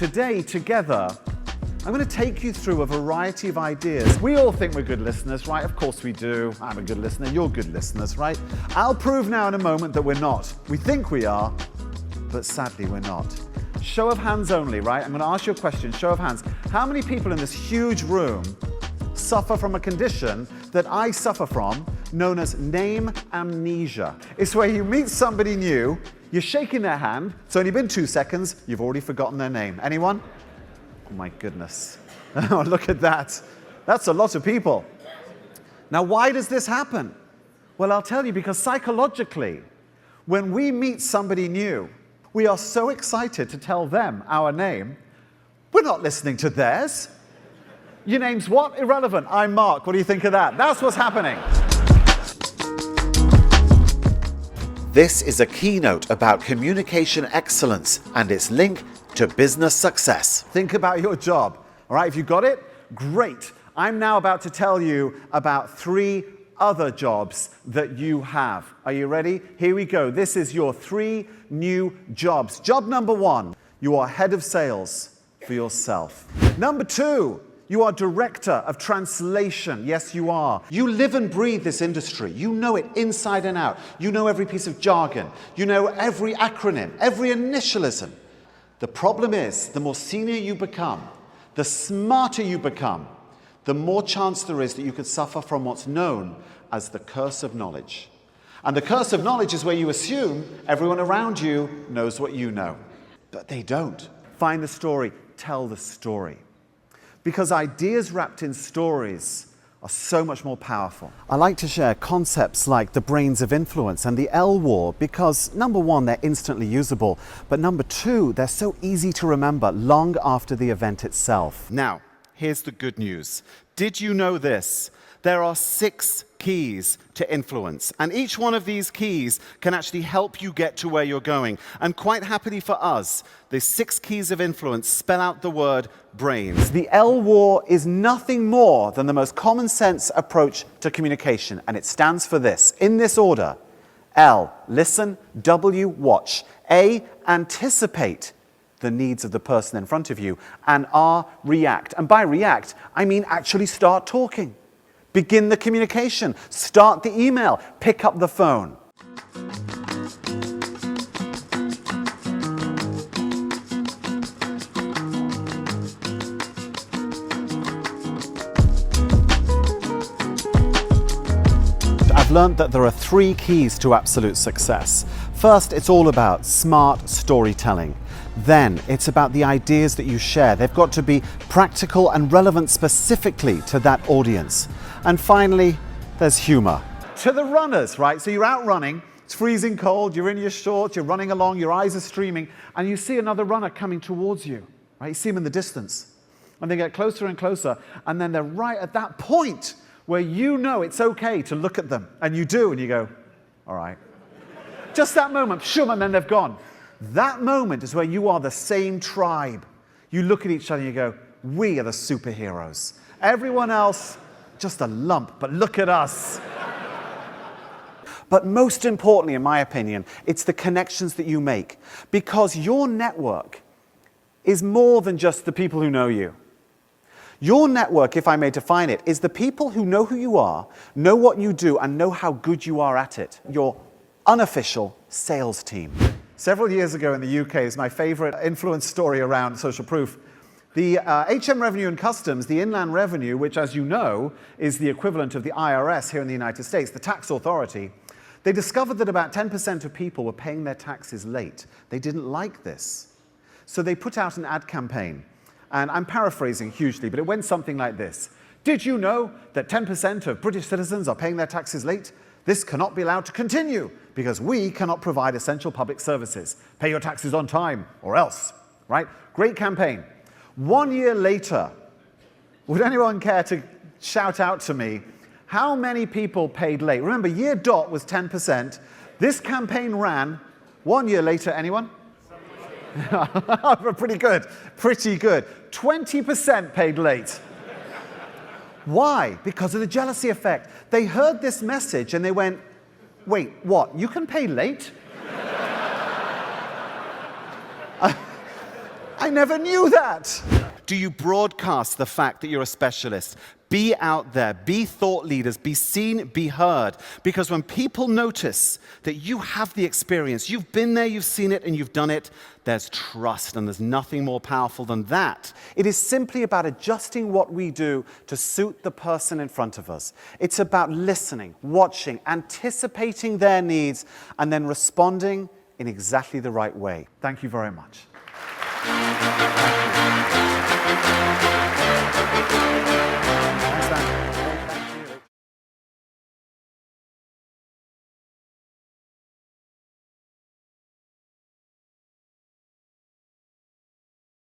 today, together, I'm going to take you through a variety of ideas. We all think we're good listeners, right? Of course we do. I'm a good listener, you're good listeners, right? I'll prove now in a moment that we're not. We think we are, but sadly we're not. Show of hands only, right? I'm going to ask you a question, show of hands. How many people in this huge room suffer from a condition that I suffer from, known as name amnesia? It's where you meet somebody new, you're shaking their hand, it's only been 2 seconds, you've already forgotten their name. Anyone? Oh my goodness. Oh, look at that. That's a lot of people. Now, why does this happen? Well, I'll tell you, because psychologically, when we meet somebody new, we are so excited to tell them our name, we're not listening to theirs. Your name's what? Irrelevant. I'm Mark. What do you think of that? That's what's happening. This is a keynote about communication excellence and its link to business success. Think about your job. All right, if you got it, great. I'm now about to tell you about 3 other jobs that you have. Are you ready? Here we go. This is your 3 new jobs. Job number 1, you are head of sales for yourself. Number 2, you are director of translation. Yes, you are. You live and breathe this industry. You know it inside and out. You know every piece of jargon. You know every acronym, every initialism. The problem is, the more senior you become, the smarter you become, the more chance there is that you could suffer from what's known as the curse of knowledge. And the curse of knowledge is where you assume everyone around you knows what you know. But they don't. Find the story, tell the story. Because ideas wrapped in stories are so much more powerful. I like to share concepts like the brains of influence and the L war because, number 1, they're instantly usable, but number 2, they're so easy to remember long after the event itself. Now, here's the good news. Did you know this? There are 6 keys to influence, and each one of these keys can actually help you get to where you're going. And quite happily for us, the 6 keys of influence spell out the word brains. The L war is nothing more than the most common sense approach to communication, and it stands for this, in this order. L, listen. W, watch. A, anticipate the needs of the person in front of you. And R, react. And by react, I mean actually start talking. Begin the communication. Start the email. Pick up the phone. I've learned that there are 3 keys to absolute success. First, it's all about smart storytelling. Then, it's about the ideas that you share. They've got to be practical and relevant specifically to that audience. And finally, there's humor. To the runners, right? So you're out running, it's freezing cold, you're in your shorts, you're running along, your eyes are streaming, and you see another runner coming towards you, right? You see them in the distance. And they get closer and closer, and then they're right at that point where you know it's okay to look at them. And you do, and you go, all right. Just that moment, shoom, and then they've gone. That moment is where you are the same tribe. You look at each other and you go, we are the superheroes. Everyone else, just a lump, but look at us. But most importantly, in my opinion, it's the connections that you make. Because your network is more than just the people who know you. Your network, if I may define it, is the people who know who you are, know what you do, and know how good you are at it. Your unofficial sales team. Several years ago in the UK is my favorite influence story around social proof. The HM Revenue and Customs, the Inland Revenue, which, as you know, is the equivalent of the IRS here in the United States, the tax authority, they discovered that about 10% of people were paying their taxes late. They didn't like this. So they put out an ad campaign. And I'm paraphrasing hugely, but it went something like this. Did you know that 10% of British citizens are paying their taxes late? This cannot be allowed to continue because we cannot provide essential public services. Pay your taxes on time or else, right? Great campaign. 1 year later, would anyone care to shout out to me how many people paid late? Remember, year dot was 10%. This campaign ran 1 year later, anyone? Pretty good, pretty good. 20% paid late. Why? Because of the jealousy effect. They heard this message and they went, wait, what? You can pay late? I never knew that. Do you broadcast the fact that you're a specialist? Be out there, be thought leaders, be seen, be heard. Because when people notice that you have the experience, you've been there, you've seen it, and you've done it, there's trust, and there's nothing more powerful than that. It is simply about adjusting what we do to suit the person in front of us. It's about listening, watching, anticipating their needs, and then responding in exactly the right way. Thank you very much.